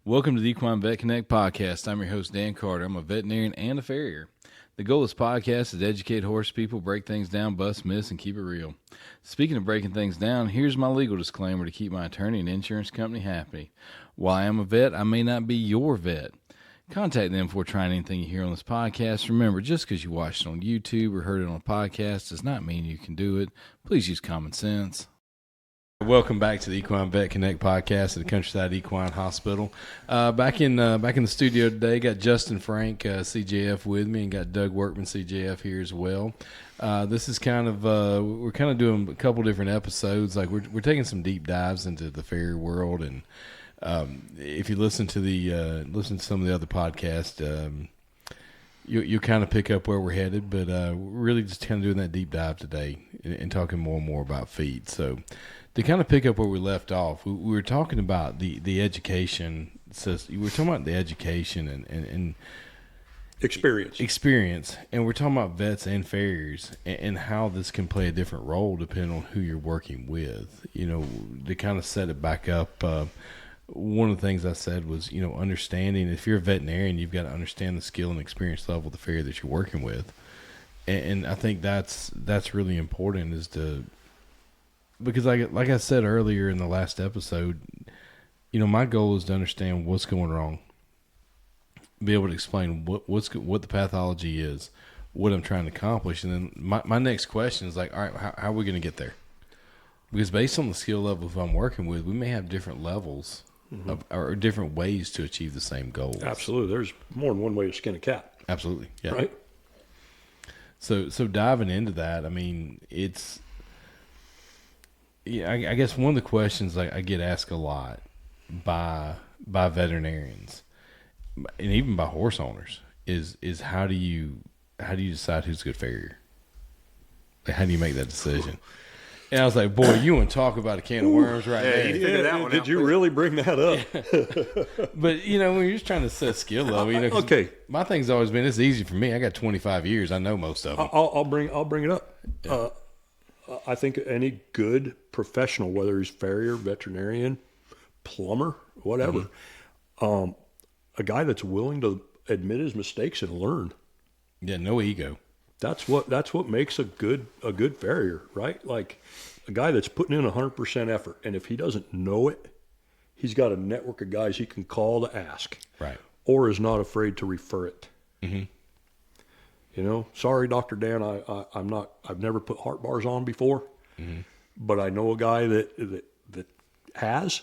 Welcome to the Equine Vet Connect podcast. I'm your host, Dan Carter. I'm a veterinarian and a farrier. The goal of this podcast is to educate horse people, break things down, bust myths, and keep it real. Speaking of breaking things down, here's my legal disclaimer to keep my attorney and insurance company happy. While I am a vet, I may not be your vet. Contact them before trying anything you hear on this podcast. Remember, just because you watched it on YouTube or heard it on a podcast does not mean you can do it. Please use common sense. Welcome back to the Equine Vet Connect podcast at the Countryside Equine Hospital. Back in the studio today, got Justin Frank, CJF, with me, and got Doug Workman, CJF, here as well. This is kind of we're kind of doing a couple different episodes. Like we're taking some deep dives into the farrier world, and if you listen to some of the other podcasts, you kind of pick up where we're headed. But we're really just kind of doing that deep dive today and talking more and more about feed. So, to kind of pick up where we left off, we were talking about the education. So we were talking about the education and experience, and we're talking about vets and farriers and how this can play a different role depending on who you're working with. You know, to kind of set it back up. One of the things I said was, understanding if you're a veterinarian, you've got to understand the skill and experience level of the farrier that you're working with, and I think that's really important because like I said earlier in the last episode, my goal is to understand what's going wrong, be able to explain what the pathology is, what I'm trying to accomplish, and then my next question is like, all right, how are we going to get there? Because based on the skill level I'm working with, we may have different levels or different ways to achieve the same goals. Absolutely, there's more than one way to skin a cat. Absolutely, yeah. Right. So diving into that, I mean, it's. Yeah, I guess one of the questions I get asked a lot by veterinarians and even by horse owners is how do you decide who's a good farrier? Like, how do you make that decision? And I was like, boy, you want to talk about a can of worms right there. Did you really bring that up? But, when you're just trying to set skill level, okay. My thing's always been, it's easy for me. I got 25 years. I know most of them. I'll bring it up. Yeah. I think any good professional, whether he's farrier, veterinarian, plumber, whatever, a guy that's willing to admit his mistakes and learn. Yeah, no ego. That's what makes a good farrier, right? Like a guy that's putting in 100% effort, and if he doesn't know it, he's got a network of guys he can call to ask, right? Or is not afraid to refer it. Mm-hmm. Sorry, Dr. Dan, I've never put heart bars on before, but I know a guy that has.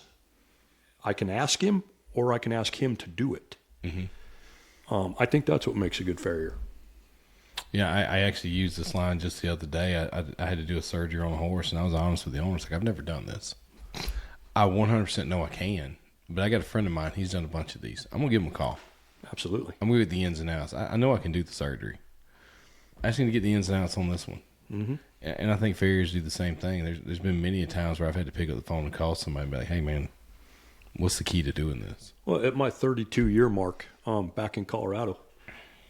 I can ask him, or I can ask him to do it. Mm-hmm. I think that's what makes a good farrier. Yeah, I actually used this line just the other day. I had to do a surgery on a horse, and I was honest with the owner. Like, I've never done this. I 100% know I can, but I got a friend of mine. He's done a bunch of these. I'm going to give him a call. Absolutely. I'm going to get the ins and outs. I know I can do the surgery. I just need to get the ins and outs on this one. Mm-hmm. And I think farriers do the same thing. There's been many a times where I've had to pick up the phone and call somebody and be like, hey, man, what's the key to doing this? Well, at my 32-year mark back in Colorado,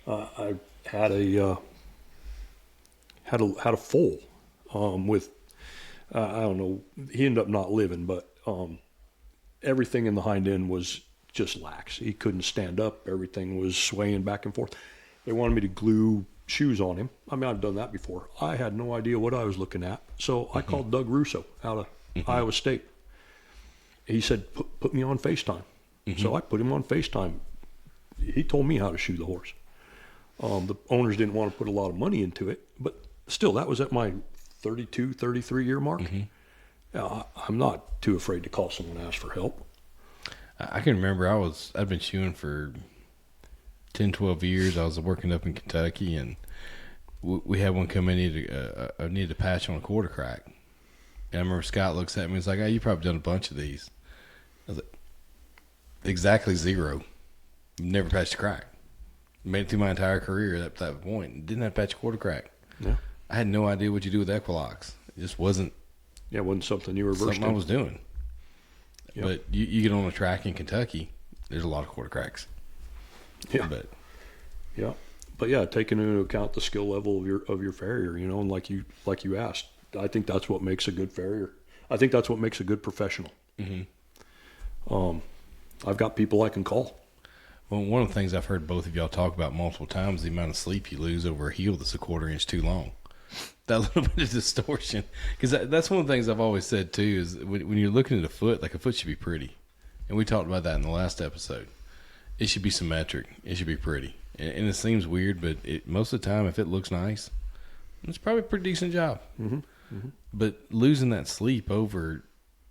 I had a foal with, I don't know, he ended up not living, but everything in the hind end was just lax. He couldn't stand up. Everything was swaying back and forth. They wanted me to glue shoes on him. I mean, I've done that before. I had no idea what I was looking at. So I called Doug Russo out of Iowa State. He said, put me on FaceTime. So I put him on FaceTime. He told me how to shoe the horse. The owners didn't want to put a lot of money into it, but still, that was at my 32, 33-year mark. Yeah, I'm not too afraid to call someone and ask for help. I can remember I'd been shoeing for 10, 12 years. I was working up in Kentucky, and we had one come in, needed a patch on a quarter crack. And I remember Scott looks at me and was like, "Oh, you probably done a bunch of these." I was like, exactly 0. Never patched a crack. Made it through my entire career at that point. Didn't have to patch a quarter crack. Yeah. I had no idea what you do with Equilocks. It just wasn't. Yeah, it wasn't something you were versed in. Something I was doing. Yep. But you get on a track in Kentucky, there's a lot of quarter cracks. Yeah. But yeah, taking into account the skill level of your farrier, and like you asked, I think that's what makes a good farrier. I think that's what makes a good professional. Mm-hmm. I've got people I can call. Well, one of the things I've heard both of y'all talk about multiple times is the amount of sleep you lose over a heel that's a quarter inch too long. That little bit of distortion. Because that's one of the things I've always said, too, is when you're looking at a foot, like a foot should be pretty. And we talked about that in the last episode. It should be symmetric. It should be pretty. And it seems weird, but most of the time, if it looks nice, it's probably a pretty decent job. Mm-hmm. Mm-hmm. But losing that sleep over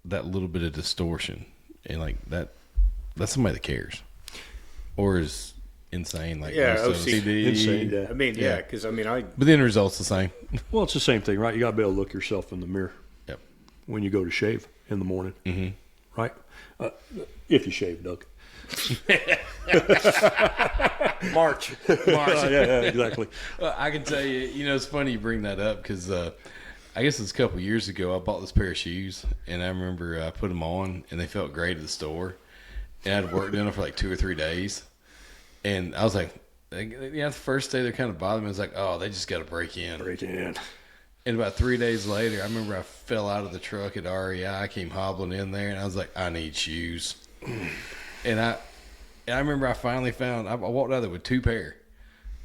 that little bit of distortion, and like that's somebody that cares. Or is insane, like OCD. Insane, yeah. I mean, because But the end result's the same. Well, it's the same thing, right? You got to be able to look yourself in the mirror. Yep. When you go to shave in the morning, right? If you shave, Doug. March. Yeah, exactly. Well, I can tell you, it's funny you bring that up because I guess it's a couple years ago. I bought this pair of shoes, and I remember I put them on, and they felt great at the store. And I'd worked in them for like 2 or 3 days. And I was like, the first day they're kind of bothering me. I was like, oh, they just got to break in. And about 3 days later, I remember I fell out of the truck at REI. I came hobbling in there, and I was like, I need shoes. And I remember I finally found, I walked out there with 2 pair.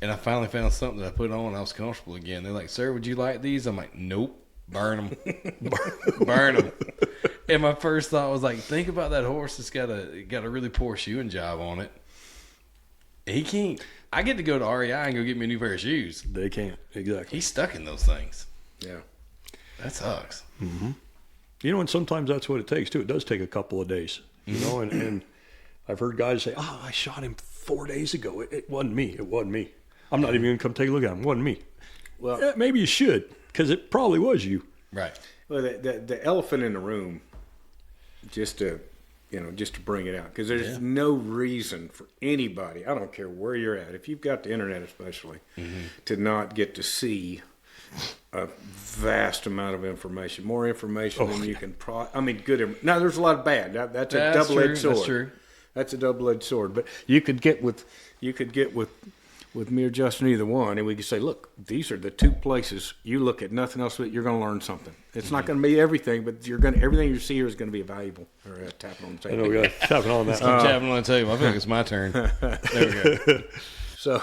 And I finally found something that I put on, and I was comfortable again. They're like, sir, would you like these? I'm like, nope. Burn them. Burn them. And my first thought was like, think about that horse that's got a really poor shoeing job on it. He can't. I get to go to REI and go get me a new pair of shoes. They can't. Exactly. He's stuck in those things. Yeah. That sucks. Mm-hmm. And sometimes that's what it takes, too. It does take a couple of days, and I've heard guys say, oh, I shot him 4 days ago. It wasn't me. It wasn't me. I'm not even going to come take a look at him. It wasn't me. Well, maybe you should, because it probably was you. Right. Well, the elephant in the room, just to bring it out, because there's no reason for anybody, I don't care where you're at, if you've got the internet especially, to not get to see a vast amount of information, more information than you can good. Now, there's a lot of bad. That's a double-edged sword. That's true. That's a double-edged sword. But you could get with me or Justin, either one, and we could say, look, these are the 2 places you look at nothing else, but you're going to learn something. It's not going to be everything, but everything you see here is going to be valuable. Or tapping on the table. I know we got tapping on that. Keep tapping on the table. I feel like it's my turn. There we go. So,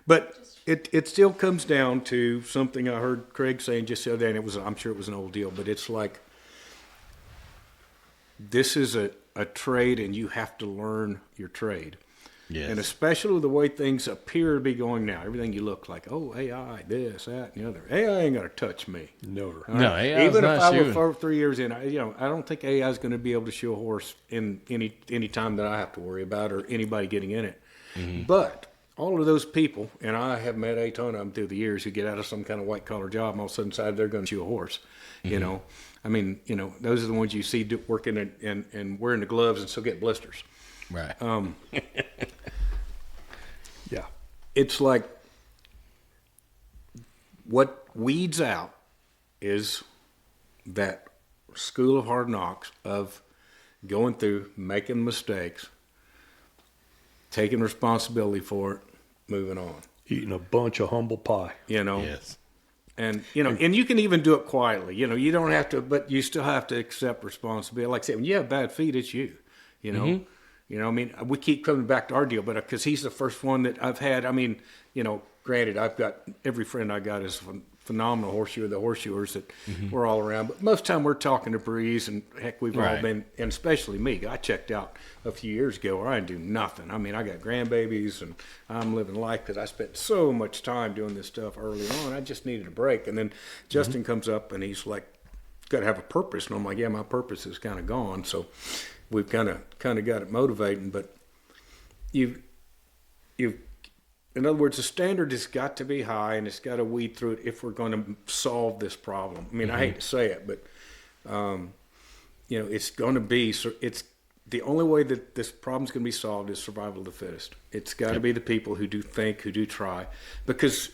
but it still comes down to something I heard Craig saying just the other day, and I'm sure it was an old deal, but it's like, this is a trade, and you have to learn your trade. Yes. And especially the way things appear to be going now. Everything you look like, oh, AI, this, that, and the other. AI ain't going to touch me. Never. No, AI even if I shooing. were 3 years in, I don't think AI is going to be able to shoe a horse in any time that I have to worry about or anybody getting in it. But all of those people, and I have met a ton of them through the years who get out of some kind of white-collar job and all of a sudden decide they're going to shoe a horse, those are the ones you see working and wearing the gloves and still get blisters. Right. Yeah. It's like what weeds out is that school of hard knocks of going through, making mistakes, taking responsibility for it, moving on. Eating a bunch of humble pie. Yes. And, and you can even do it quietly. You don't have to, but you still have to accept responsibility. Like I said, when you have bad feet, it's you, we keep coming back to our deal, but because he's the first one that I've had. Granted, I've got every friend I got is phenomenal horseshoer, the horseshoers that we're all around. But most of the time we're talking to Breeze, and heck, we've all been, and especially me. I checked out a few years ago where I didn't do nothing. I got grandbabies, and I'm living life because I spent so much time doing this stuff early on. I just needed a break. And then Justin comes up, and he's like, got to have a purpose. And I'm like, yeah, my purpose is kind of gone. So we've kind of got it motivating, but you've in other words, the standard has got to be high, and it's got to weed through it if we're going to solve this problem. I hate to say it, but it's going to be. It's the only way that this problem's going to be solved is survival of the fittest. It's got to be the people who do think, who do try, because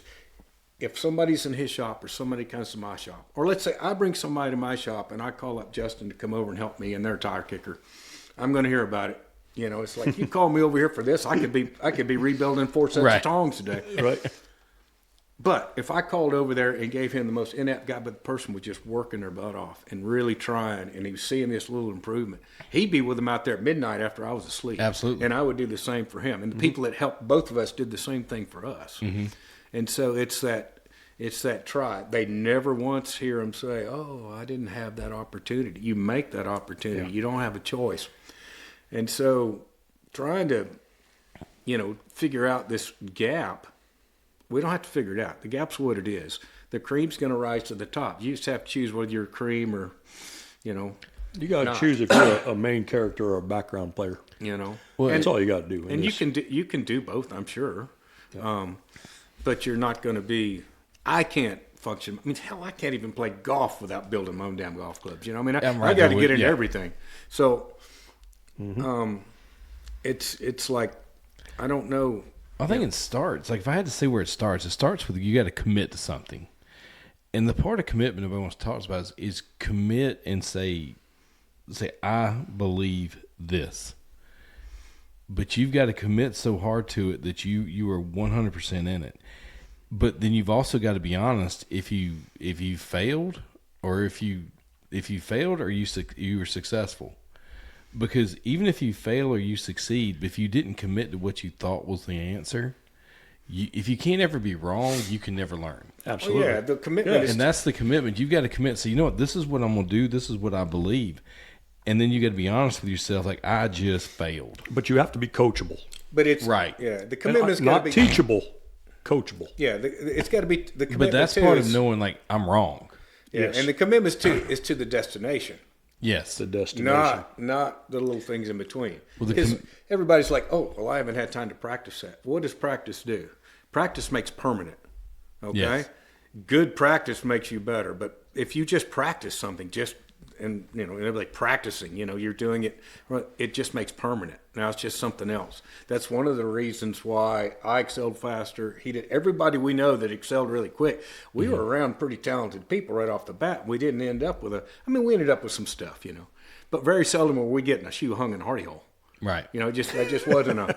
if somebody's in his shop or somebody comes to my shop, or let's say I bring somebody to my shop and I call up Justin to come over and help me in their tire kicker, I'm going to hear about it. It's like, you call me over here for this, I could be rebuilding 4 sets of tongs today. Right. But if I called over there and gave him the most inept guy, but the person was just working their butt off and really trying, and he was seeing this little improvement, he'd be with them out there at midnight after I was asleep. Absolutely. And I would do the same for him. And the people that helped both of us did the same thing for us. And so it's that try. They never once hear him say, "Oh, I didn't have that opportunity." You make that opportunity. You don't have a choice. And so trying to, figure out this gap, we don't have to figure it out. The gap's what it is. The cream's going to rise to the top. You just have to choose whether you're a cream or, You got to choose if you're a main character or a background player. Well, That's all you got to do. And you can do both, I'm sure. Yeah. But you're not going to be. I can't function. I mean, hell, I can't even play golf without building my own damn golf clubs. I got to get into everything. So, it's like, I don't know. I think it starts, like if I had to say where it starts with you got to commit to something. And the part of commitment everyone wants to talk about is commit and say, I believe this. But you've got to commit so hard to it that you are 100% in it. But then you've also got to be honest if you failed or if you failed or you were successful. Because even if you fail or you succeed, if you didn't commit to what you thought was the answer, if you can't ever be wrong, you can never learn. Absolutely. Oh, yeah, the commitment is... And that's the commitment. You've got to commit. So, you know what? This is what I'm going to do. This is what I believe. And then you got to be honest with yourself. Like, I just failed. But you have to be coachable. But it's... Right. Yeah, the commitment's got to be... Not teachable, coachable. Yeah, it's got to be... The commitment but that's part of knowing, like, I'm wrong. Yeah, Yes. and the commitment is to the destination. Yes. The destination. Not the little things in between. Well, Because everybody's like, oh, well, I haven't had time to practice that. What does practice do? Practice makes permanent. Okay? Yes. Good practice makes you better. But if you just practice something, and like practicing, you're doing it, it just makes permanent. Now it's just something else. That's one of the reasons why I excelled faster. He did. Everybody we know that excelled really quick. We were around pretty talented people right off the bat. We didn't end up with we ended up with some stuff, but very seldom were we getting a shoe hung in a hardy hole. Right. That just wasn't a,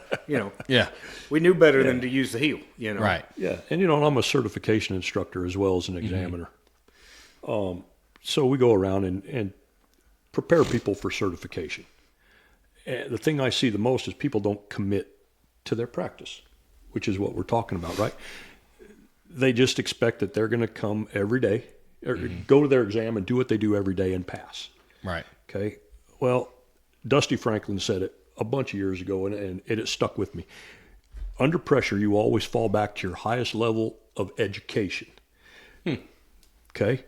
Yeah. We knew better than to use the heel, Right. Yeah, and I'm a certification instructor as well as an examiner. So we go around and prepare people for certification. And the thing I see the most is people don't commit to their practice, which is what we're talking about, right? They just expect that they're going to come every day, or go to their exam and do what they do every day and pass. Right. Okay. Well, Dusty Franklin said it a bunch of years ago, and it stuck with me. Under pressure, you always fall back to your highest level of education. Okay?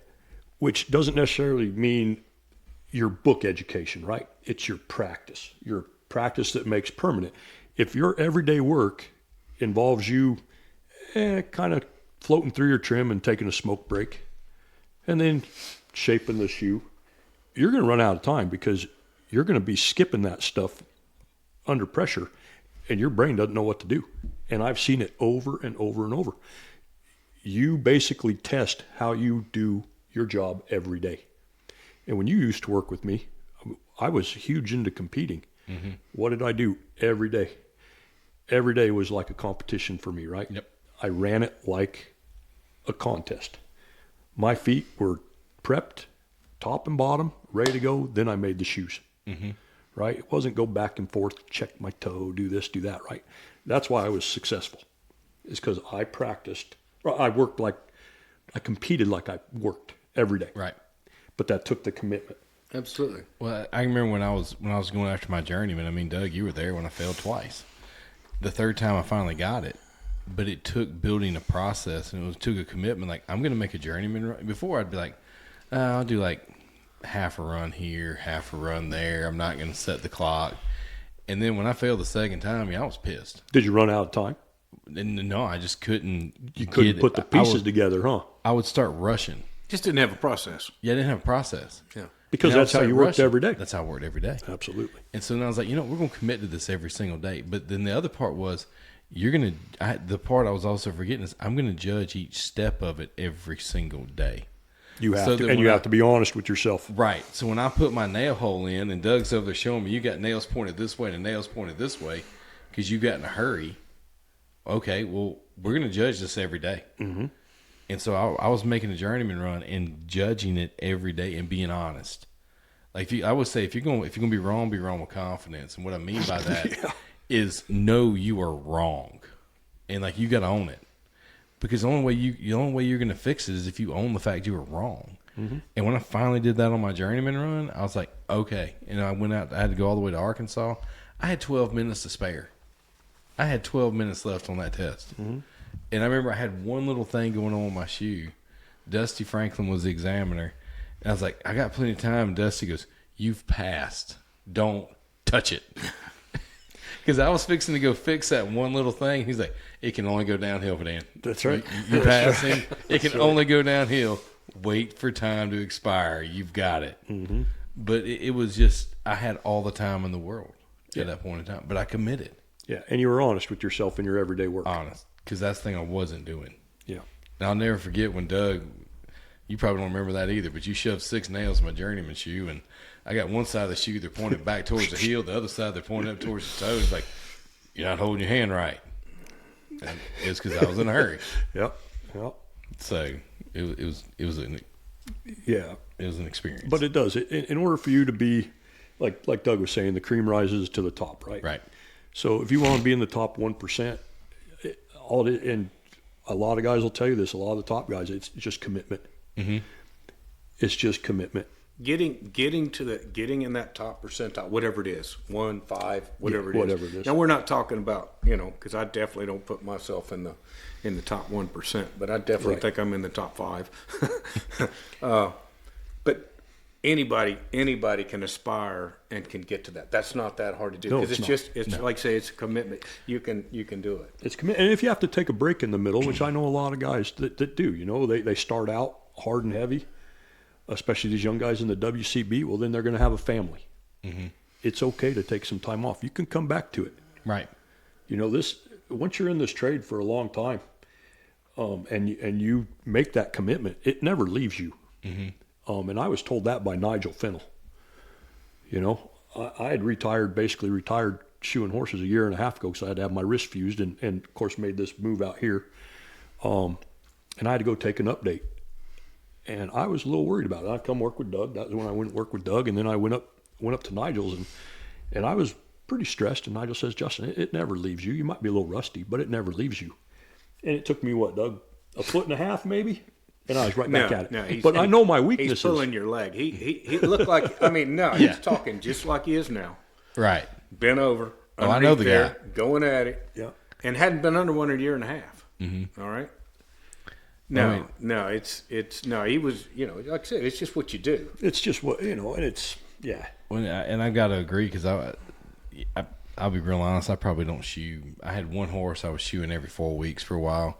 Which doesn't necessarily mean your book education, right? It's your practice that makes permanent. If your everyday work involves you kind of floating through your trim and taking a smoke break and then shaping the shoe, you're going to run out of time because you're going to be skipping that stuff under pressure and your brain doesn't know what to do. And I've seen it over and over and over. You basically test how you do your job every day. And when you used to work with me, I was huge into competing. What did I do every day? Every day was like a competition for me, right? Yep. I ran it like a contest. My feet were prepped, top and bottom, ready to go. Then I made the shoes, right? It wasn't go back and forth, check my toe, do this, do that, right? That's why I was successful. It's because I practiced. I competed like I worked every day. Right. But that took the commitment. Absolutely. Well, I remember when I was going after my journeyman. I mean, Doug, you were there when I failed twice. The third time I finally got it, but it took building a process, and it took a commitment. Like, I'm going to make a journeyman run. Before, I'd be like, I'll do like half a run here, half a run there. I'm not going to set the clock. And then when I failed the second time, I was pissed. Did you run out of time? No, I just couldn't. You couldn't put the pieces together, huh? I would start rushing. Just didn't have a process. Yeah, I didn't have a process. Yeah. Because that's how you worked every day. That's how I worked every day. Absolutely. And so then I was like, we're going to commit to this every single day. But then the other part was, the part I was also forgetting is I'm going to judge each step of it every single day. You have to, and you have to be honest with yourself. Right. So when I put my nail hole in and Doug's over there showing me, you got nails pointed this way and nails pointed this way because you got in a hurry. Okay, well, we're going to judge this every day. And so I was making a Journeyman run and judging it every day and being honest. Like I would say, if you're going to be wrong with confidence. And what I mean by that is know you are wrong, and like you got to own it, because the only way you're going to fix it is if you own the fact you were wrong. Mm-hmm. And when I finally did that on my Journeyman run, I was like, okay. And I went out. I had to go all the way to Arkansas. I had 12 minutes to spare. I had 12 minutes left on that test. Mm-hmm. And I remember I had one little thing going on with my shoe. Dusty Franklin was the examiner. And I was like, I got plenty of time. And Dusty goes, you've passed. Don't touch it. Because I was fixing to go fix that one little thing. He's like, it can only go downhill, Dan. That's right. You pass him. It can only go downhill. Wait for time to expire. You've got it. Mm-hmm. But it was just, I had all the time in the world at that point in time. But I committed. Yeah, and you were honest with yourself in your everyday work. Honest. Because that's the thing I wasn't doing. Yeah. And I'll never forget when Doug, you probably don't remember that either, but you shoved 6 nails in my Journeyman shoe, and I got one side of the shoe, they're pointed back towards the heel, the other side, they're pointing up towards the toe. It's like, you're not holding your hand right. And it's because I was in a hurry. Yep. So it was an experience. But it does. In order for you to be, like Doug was saying, the cream rises to the top, right? Right. So if you want to be in the top 1%, and a lot of guys will tell you this, a lot of the top guys, it's just commitment. Mm-hmm. It's just commitment. Getting in that top percentile, whatever it is, 1, 5, whatever it is. Now we're not talking about, because I definitely don't put myself in the top 1%, but I definitely think I'm in the top 5. But anybody can aspire and can get to that. That's not that hard to do, because like I say, it's a commitment. You can do it. It's commitment, and if you have to take a break in the middle, which I know a lot of guys that do, they start out hard and heavy. Especially these young guys in the WCB, well, then they're going to have a family. Mm-hmm. It's okay to take some time off. You can come back to it. Right. Once you're in this trade for a long time, and you make that commitment, it never leaves you. Mm-hmm. And I was told that by Nigel Fennell. I had basically retired shoeing horses a year and a half ago because I had to have my wrist fused and of course made this move out here. And I had to go take an update. And I was a little worried about it. I'd come work with Doug. That was when I went to work with Doug. And then I went up to Nigel's, and I was pretty stressed. And Nigel says, Justin, it never leaves you. You might be a little rusty, but it never leaves you. And it took me, Doug, 1.5 feet maybe? And I was right back at it. But I know my weaknesses. He's pulling your leg. He looked like, he's talking just like he is now. Right. Bent over. Oh, I know the guy. Going at it. Yeah. And hadn't been under one in a year and a half. Mm-hmm. All right. No, he was, like I said, it's just what you do. It's just what, and it's, yeah. And I've got to agree, because I'll be real honest, I probably don't shoe. I had one horse I was shoeing every 4 weeks for a while,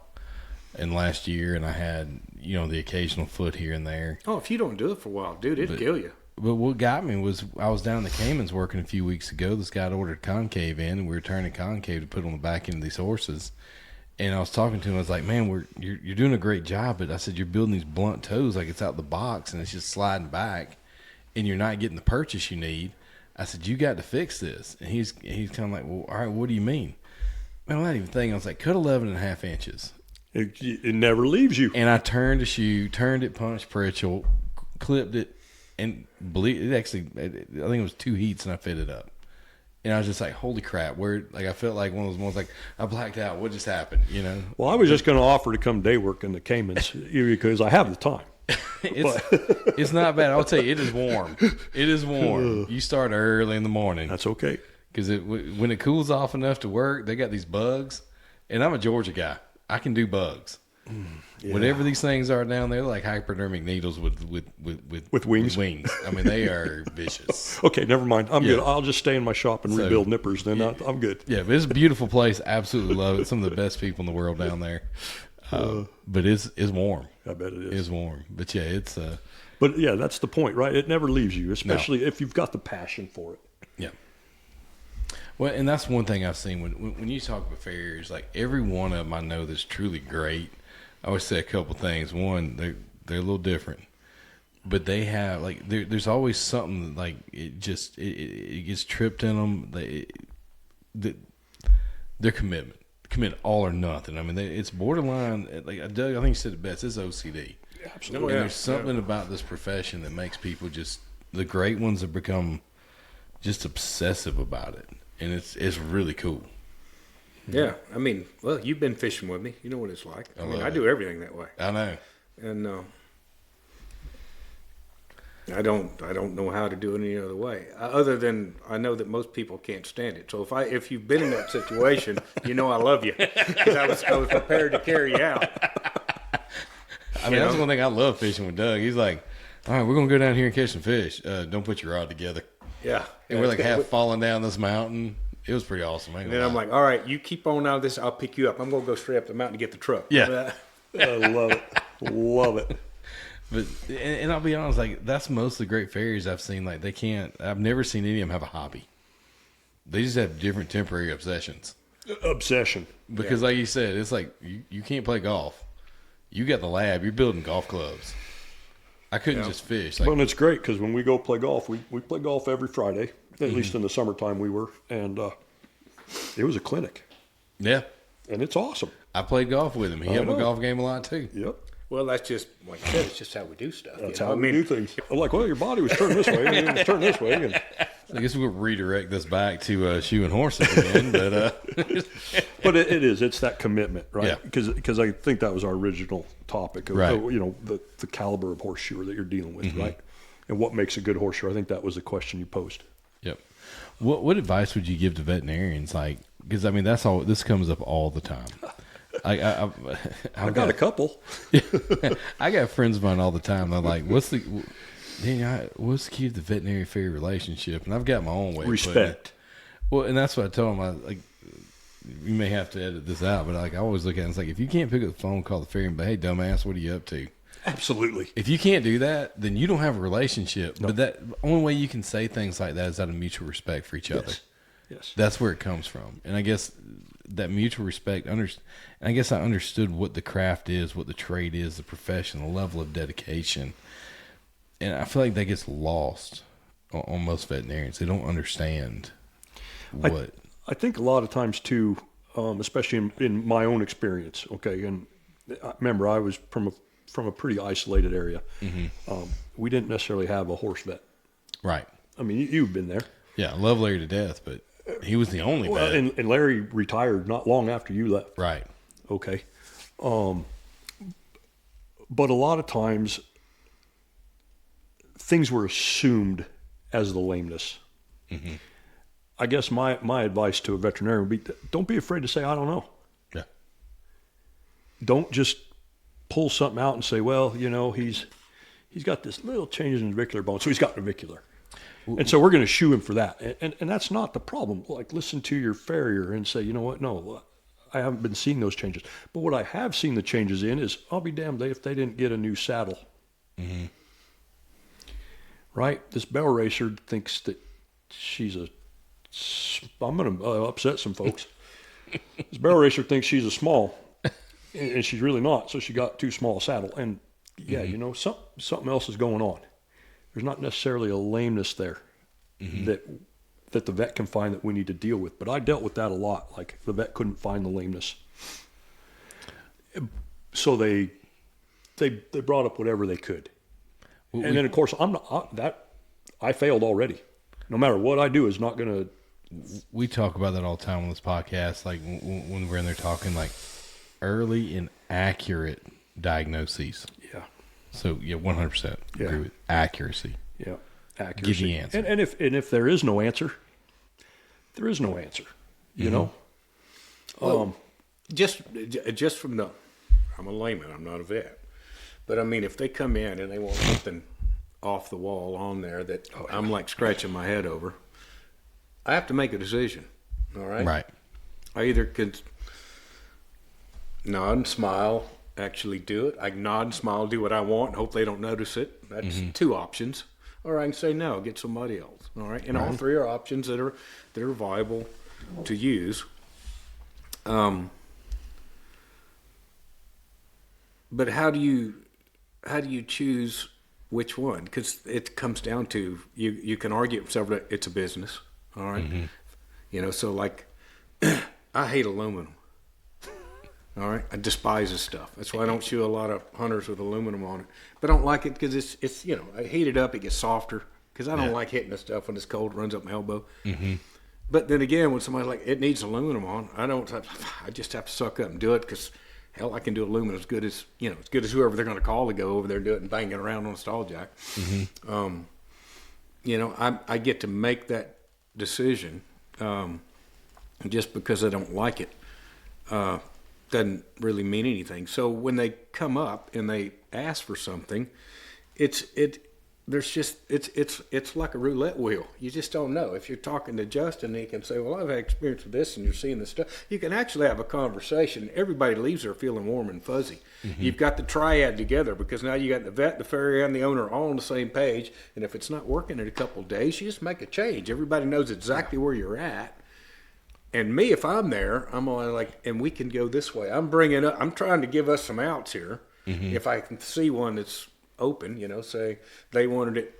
and last year, and I had, the occasional foot here and there. Oh, if you don't do it for a while, dude, it'd kill you. But what got me was I was down in the Caymans working a few weeks ago. This guy had ordered concave in, and we were turning concave to put on the back end of these horses. And I was talking to him. I was like, "Man, you're doing a great job." But I said, "You're building these blunt toes like it's out the box, and it's just sliding back, and you're not getting the purchase you need." I said, "You got to fix this." And he's kind of like, "Well, all right, what do you mean?" Man, I'm not even thinking. I was like, "Cut 11.5 inches." It never leaves you. And I turned the shoe, turned it punch Pritchell, clipped it, and it actually, I think it was 2 heats, and I fit it up. And I was just like, holy crap, I felt like one of those ones, like, I blacked out. What just happened, Well, I was just going to offer to come day work in the Caymans because I have the time. It's not bad. I'll tell you, it is warm. It is warm. You start early in the morning. That's okay. Because when it cools off enough to work, they got these bugs. And I'm a Georgia guy. I can do bugs. Yeah. Whatever these things are down there, like hypodermic needles with wings. I mean, they are vicious. Okay, never mind. I'm good. I'll just stay in my shop and rebuild nippers. Then I'm good. Yeah, but it's a beautiful place. Absolutely love it. Some of the best people in the world down there. But it's warm. I bet it is. It's warm. But yeah, it's. But yeah, that's the point, right? It never leaves you, especially if you've got the passion for it. Yeah. Well, and that's one thing I've seen when you talk about Farriers, like every one of them I know that's truly great. I always say a couple things. One, they're a little different, but they have there's always something like it gets tripped in them. Their commitment commit all or nothing. I mean, it's borderline. Like Doug, I think you said it best. It's OCD. Absolutely. And there's something about this profession that makes people just, the great ones have become just obsessive about it, and it's really cool. Yeah, I mean, well, you've been fishing with me. You know what it's like. I mean, I do everything that way. I know. And I don't know how to do it any other way. Other than I know that most people can't stand it. So if you've been in that situation, you know I love you because I was prepared to carry you out. I mean, that's one thing I love fishing with Doug. He's like, all right, we're going to go down here and catch some fish. Don't put your rod together. Yeah. And we're like half falling down this mountain. It was pretty awesome. And then I'm like, all right, you keep on out of this. I'll pick you up. I'm going to go straight up the mountain to get the truck. Yeah. I love it. Love it. But, and I'll be honest, like, that's most of the great Farriers I've seen. Like, I've never seen any of them have a hobby. They just have different temporary obsessions. Obsession. Because like you said, it's like, you can't play golf. You got the lab. You're building golf clubs. I couldn't just fish. Like, Well, and it's great because when we go play golf, we play golf every Friday. At least in the summertime we were. And it was a clinic. Yeah. And it's awesome. I played golf with him. He had my golf game a lot, too. Yep. Well, that's just, like I said, it's just how we do stuff. That's how we do things. I'm like, well, your body was turned this way, and it was turned this way. And I guess we'll redirect this back to shoe and horses again. but it is. It's that commitment, right? Yeah. Because I think that was our original topic of, Right. the caliber of horseshoer that you're dealing with, right? And what makes a good horseshoer. I think that was the question you posed. Yep. What advice would you give to veterinarians? Like, because I mean, this comes up all the time. I've got a couple. I got friends of mine all the time. They're like, what's the key to the veterinary farrier relationship? And I've got my own way. Respect. Well, and that's what I tell them. You may have to edit this out, but I always look at it and it's like, if you can't pick up the phone, call the farrier and be, hey, dumbass, what are you up to? Absolutely. If you can't do that, then you don't have a relationship. No. But the only way you can say things like that is out of mutual respect for each other. Yes. That's where it comes from. And I guess that mutual respect, I guess I understood what the craft is, what the trade is, the profession, the level of dedication. And I feel like that gets lost on most veterinarians. They don't understand what. I think a lot of times too, especially in my own experience, okay, and remember I was from a pretty isolated area. Mm-hmm. We didn't necessarily have a horse vet. Right. I mean, you've been there. Yeah, I love Larry to death, but he was the only vet. And Larry retired not long after you left. Right. Okay. But a lot of times things were assumed as the lameness. Mm-hmm. I guess my advice to a veterinarian would be, don't be afraid to say, I don't know. Yeah. Don't just pull something out and say, well, he's got this little change in the navicular bone, so he's got navicular. And so we're going to shoe him for that. And that's not the problem. Like, listen to your farrier and say, you know what? No, I haven't been seeing those changes. But what I have seen the changes in is, I'll be damned if they didn't get a new saddle. Mm-hmm. Right? This bell racer thinks that I'm going to upset some folks. This barrel racer thinks she's a small, and she's really not. So she got too small a saddle. And yeah, something else is going on. There's not necessarily a lameness there that the vet can find that we need to deal with. But I dealt with that a lot. Like, the vet couldn't find the lameness, so they brought up whatever they could. Well, and then of course I failed already. No matter what I do is not going to. We talk about that all the time on this podcast. Like when we're in there talking, like early and accurate diagnoses. Yeah. So 100% agree with accuracy. Yeah, accuracy. Give the answer. And if there is no answer, there is no answer. You know. Well, just from I'm a layman. I'm not a vet, but I mean, if they come in and they want something off the wall on there that I'm like scratching my head over, I have to make a decision. All right. Right. I either could nod and smile, actually do it. I can nod and smile, do what I want, and hope they don't notice it. That's two options. Or I can say no, get somebody else. All right. And all three are options that are viable to use. But how do you choose which one? Because it comes down to you can argue it's a business. All right. So like I hate aluminum. All right, I despise this stuff. That's why I don't shoe a lot of hunters with aluminum on it. But I don't like it because it's I heat it up, it gets softer. Because I don't like hitting the stuff when it's cold, it runs up my elbow. Mm-hmm. But then again, when somebody's like, it needs aluminum on, I just have to suck up and do it because, hell, I can do aluminum as good as whoever they're going to call to go over there and do it and bang it around on a stall jack. Mm-hmm. I get to make that decision just because I don't like it. Doesn't really mean anything. So when they come up and they ask for something, it's like a roulette wheel. You just don't know. If you're talking to Justin, he can say, well, I've had experience with this, and you're seeing this stuff. You can actually have a conversation. Everybody leaves there feeling warm and fuzzy. Mm-hmm. You've got the triad together because now you got the vet, the farrier, and the owner all on the same page. And if it's not working in a couple of days, you just make a change. Everybody knows exactly where you're at. And me, if I'm there, I'm only like, and we can go this way. I'm trying to give us some outs here. Mm-hmm. If I can see one that's open, say they wanted it,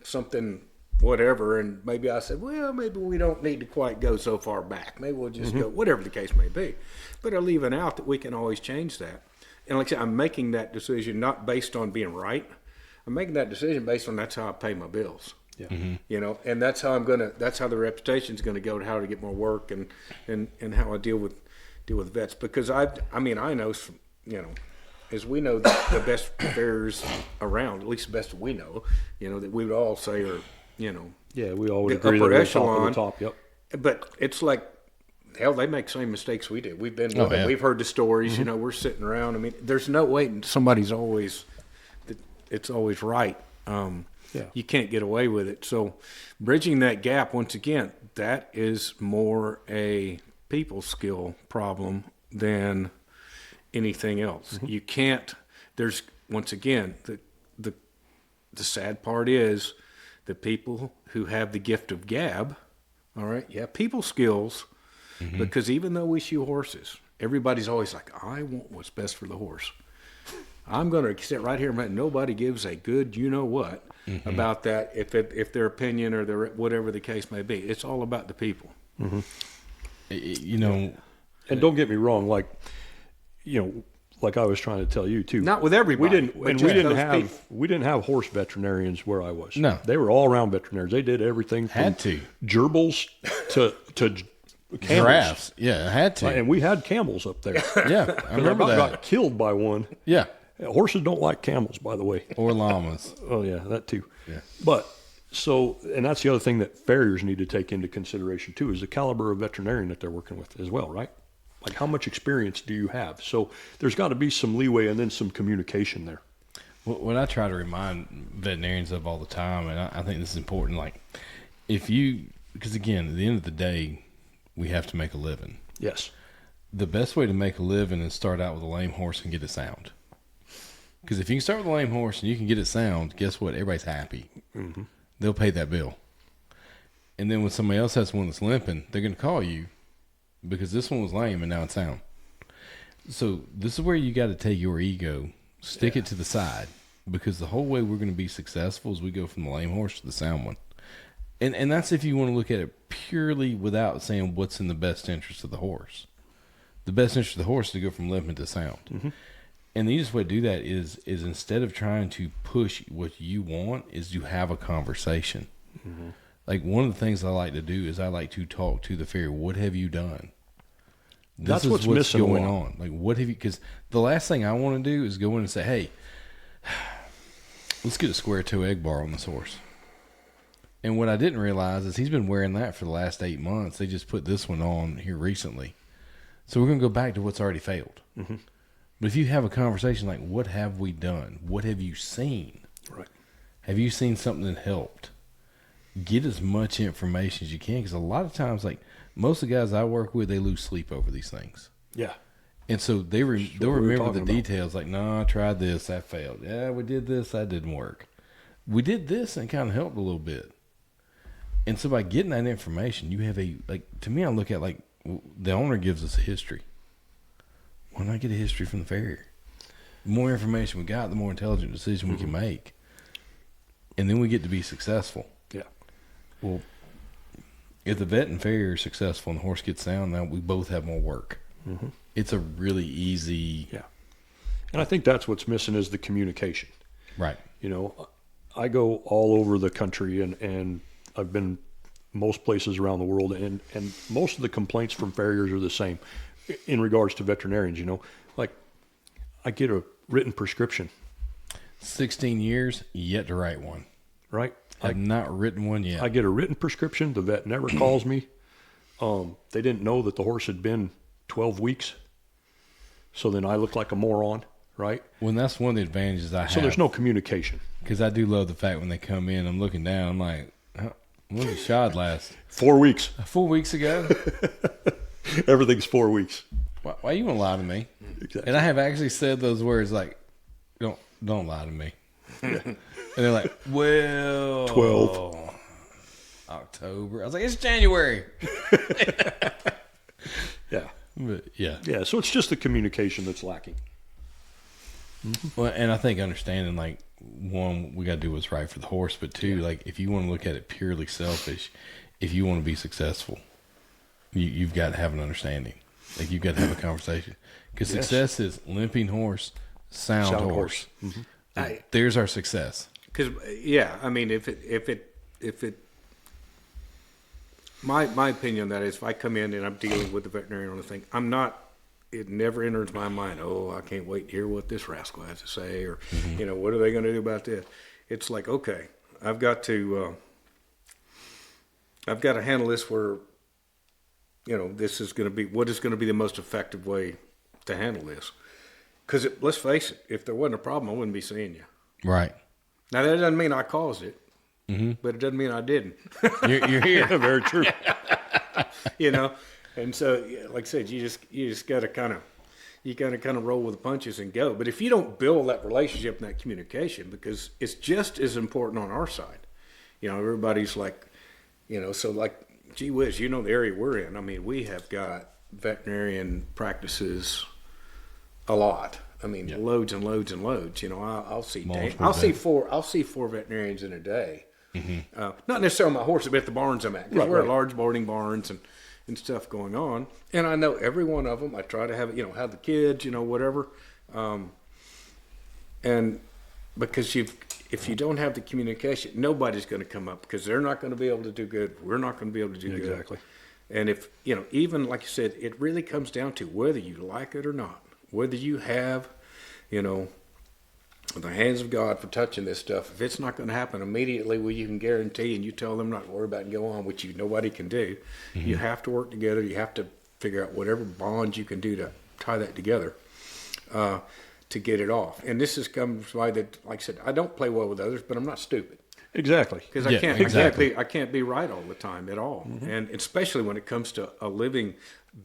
something, whatever. And maybe I said, well, maybe we don't need to quite go so far back. Maybe we'll just go, whatever the case may be. But I leave it out that we can always change that. And like I said, I'm making that decision not based on being right. I'm making that decision based on that's how I pay my bills. Yeah. Mm-hmm. And that's how that's how the reputation's gonna go to how to get more work and how I deal with vets. Because I know some, as we know the best farriers around, at least the best we know, that we would all say are, yeah, we all would agree upper they're echelon. Top, yep. But it's like, hell, they make the same mistakes we do. We've been with them. We've heard the stories, we're sitting around. I mean, there's no way somebody's always, it's always right. Yeah. You can't get away with it. So bridging that gap, once again, that is more a people skill problem than anything else. Mm-hmm. You can't, there's, once again, the sad part is the people who have the gift of gab, all right, people skills, because even though we shoe horses, everybody's always like, I want what's best for the horse. I'm going to sit right here and nobody gives a good you-know-what about that if their opinion or their whatever the case may be. It's all about the people. Mm-hmm. And don't get me wrong, like I was trying to tell you too. Not with everybody. We didn't have horse veterinarians where I was. No. They were all around veterinarians. They did everything from gerbils to camels. Giraffes. Yeah, had to. And we had camels up there. Yeah, I remember that. Got killed by one. Yeah. Horses don't like camels, by the way. Or llamas. Oh, yeah, that too. Yeah. But, and that's the other thing that farriers need to take into consideration too, is the caliber of veterinarian that they're working with as well, right? Like, how much experience do you have? So there's got to be some leeway and then some communication there. What I try to remind veterinarians of all the time, and I think this is important, like, because again, at the end of the day, we have to make a living. Yes. The best way to make a living is start out with a lame horse and get it sound. Because if you can start with a lame horse and you can get it sound, guess what? Everybody's happy. Mm-hmm. They'll pay that bill. And then when somebody else has one that's limping, they're going to call you because this one was lame and now it's sound. So this is where you got to take your ego, stick it to the side, because the whole way we're going to be successful is we go from the lame horse to the sound one. And that's if you want to look at it purely without saying what's in the best interest of the horse. The best interest of the horse is to go from limping to sound. Mm-hmm. And the easiest way to do that is instead of trying to push what you want, is to have a conversation. Mm-hmm. Like, one of the things I like to do is I like to talk to the farrier. What have you done? That's what's missing going on. Like, what have you? Because the last thing I want to do is go in and say, "Hey, let's get a square toe egg bar on this horse." And what I didn't realize is he's been wearing that for the last 8 months. They just put this one on here recently, so we're going to go back to what's already failed. Mm-hmm. But if you have a conversation like, "What have we done? What have you seen? Right? Have you seen something that helped?" Get as much information as you can, because a lot of times, like most of the guys I work with, they lose sleep over these things. Yeah. And so they'll remember the details, like, "No, I tried this, that failed. Yeah, we did this, that didn't work. We did this, and it kind of helped a little bit." And so by getting that information, you have to me, I look at, like, the owner gives us a history. Why not get a history from the farrier? The more information we got, the more intelligent decision we can make. And then we get to be successful. Yeah. Well, if the vet and farrier are successful and the horse gets sound, now we both have more work. Mm-hmm. it's a really easy. Yeah. And I think that's what's missing is the communication. Right. You know, I go all over the country and I've been most places around the world, and most of the complaints from farriers are the same in regards to veterinarians. You know, like I get a written prescription. 16 years, yet to write one. Right? I've not written one yet. I get a written prescription. The vet never calls me. They didn't know that the horse had been 12 weeks. So then I look like a moron, right? Well, that's one of the advantages I have. So there's no communication. Because I do love the fact when they come in, I'm looking down, I'm like, when did shod last? 4 weeks. 4 weeks ago? Everything's 4 weeks. Why you want to lie to me? Exactly. And I have actually said those words like, don't lie to me. And they're like, well, 12. October. I was like, it's January. Yeah. But yeah. Yeah, so it's just the communication that's lacking. Well, and I think understanding, like, one, we got to do what's right for the horse, but two, like, if you want to look at it purely selfish, if you want to be successful, you've got to have an understanding. Like, you've got to have a conversation. Because success is limping horse, sound horse. Mm-hmm. There's our success. Because, yeah, I mean, if it, my opinion on that is if I come in and I'm dealing with the veterinarian on the thing, it never enters my mind, I can't wait to hear what this rascal has to say, or, what are they going to do about this? It's like, okay, I've got to handle this where, this is going to be, what is going to be the most effective way to handle this? Because let's face it, if there wasn't a problem, I wouldn't be seeing you. Right. Now, that doesn't mean I caused it, but it doesn't mean I didn't. You're here. Yeah, very true. And so, like I said, you just got to kind of roll with the punches and go. But if you don't build that relationship and that communication, because it's just as important on our side, everybody's like, so like, gee whiz, the area we're in. I mean, we have got veterinarian practices a lot. I mean, loads and loads and loads. I'll see four veterinarians in a day. Not necessarily my horses, but at the barns I'm at. Because we're at large boarding barns and stuff going on. And I know every one of them. I try to have have the kids, whatever. And because if you don't have the communication, nobody's going to come up because they're not going to be able to do good. We're not going to be able to do good. Exactly. And if, even like you said, it really comes down to whether you like it or not. Whether you have, the hands of God for touching this stuff. If it's not going to happen immediately, you can guarantee, and you tell them not to worry about it and go on, which nobody can do. You have to work together. You have to figure out whatever bonds you can do to tie that together to get it off. And this is comes by that, like I said, I don't play well with others, but I'm not stupid. Exactly. Because I can't be right all the time at all, and especially when it comes to a living,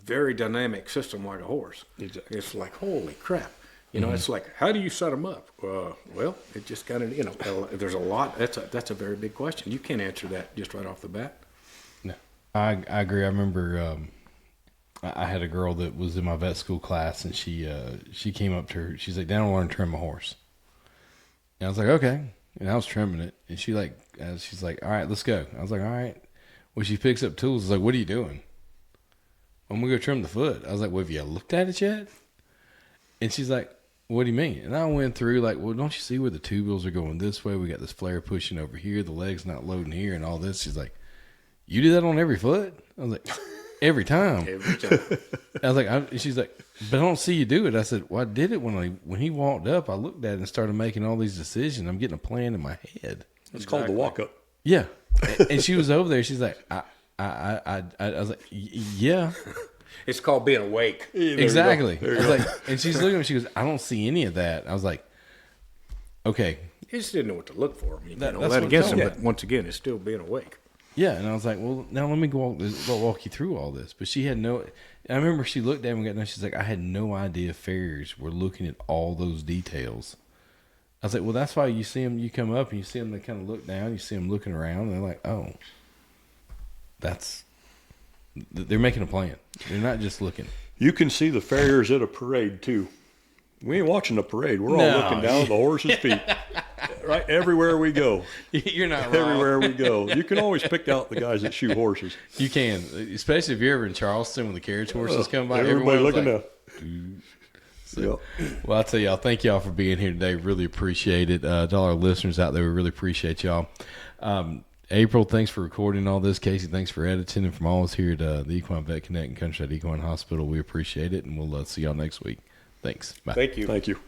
very dynamic system like a horse. Exactly. It's like, holy crap. It's like, how do you set them up? Well, it just kind of, there's a lot. That's a very big question. You can't answer that just right off the bat. No, I agree. I remember I had a girl that was in my vet school class, and she came up to her. She's like, "Dad, I want to learn to trim a horse." And I was like, "Okay." And I was trimming it, and she's like, "All right, let's go." I was like, "All right." Well, she picks up tools. I was like, "What are you doing?" "I'm gonna go trim the foot." I was like, "Well, have you looked at it yet?" And she's like, "What do you mean?" And I went through like, "Well, don't you see where the tubules are going this way? We got this flare pushing over here. The leg's not loading here, and all this." She's like, "You do that on every foot?" I was like, "Every time." Every time. I was like, she's like, "But I don't see you do it." I said, "Well, I did it when he walked up. I looked at it and started making all these decisions. I'm getting a plan in my head." It's called the walk up. Yeah. And she was over there. She's like, I was like, "Yeah." It's called being awake. Exactly. I was like, and she's looking at me. She goes, "I don't see any of that." I was like, "Okay." He just didn't know what to look for. I mean, That's that what against I'm him, telling but once again, it's still being awake. Yeah, and I was like, "Well, now let me walk you through all this." But she had no. I remember she looked at me and got done. She's like, "I had no idea farriers were looking at all those details." I was like, "Well, that's why you see them. You come up and you see them. They kind of look down. You see them looking around. And they're like, oh, they're making a plan. They're not just looking." You can see the farriers at a parade too. We ain't watching the parade. We're all looking down at the horse's feet. Right, everywhere we go. You're not wrong. Everywhere we go. You can always pick out the guys that shoot horses. You can, especially if you're ever in Charleston when the carriage horses come by. Everybody looking like, up. So, well, I'll tell y'all, thank y'all for being here today. Really appreciate it. To all our listeners out there, we really appreciate y'all. April, thanks for recording all this. Casey, thanks for editing. And from all of us here at the Equine Vet Connect and Countryside Equine Hospital, we appreciate it. And we'll see y'all next week. Thanks. Bye. Thank you. Thank you.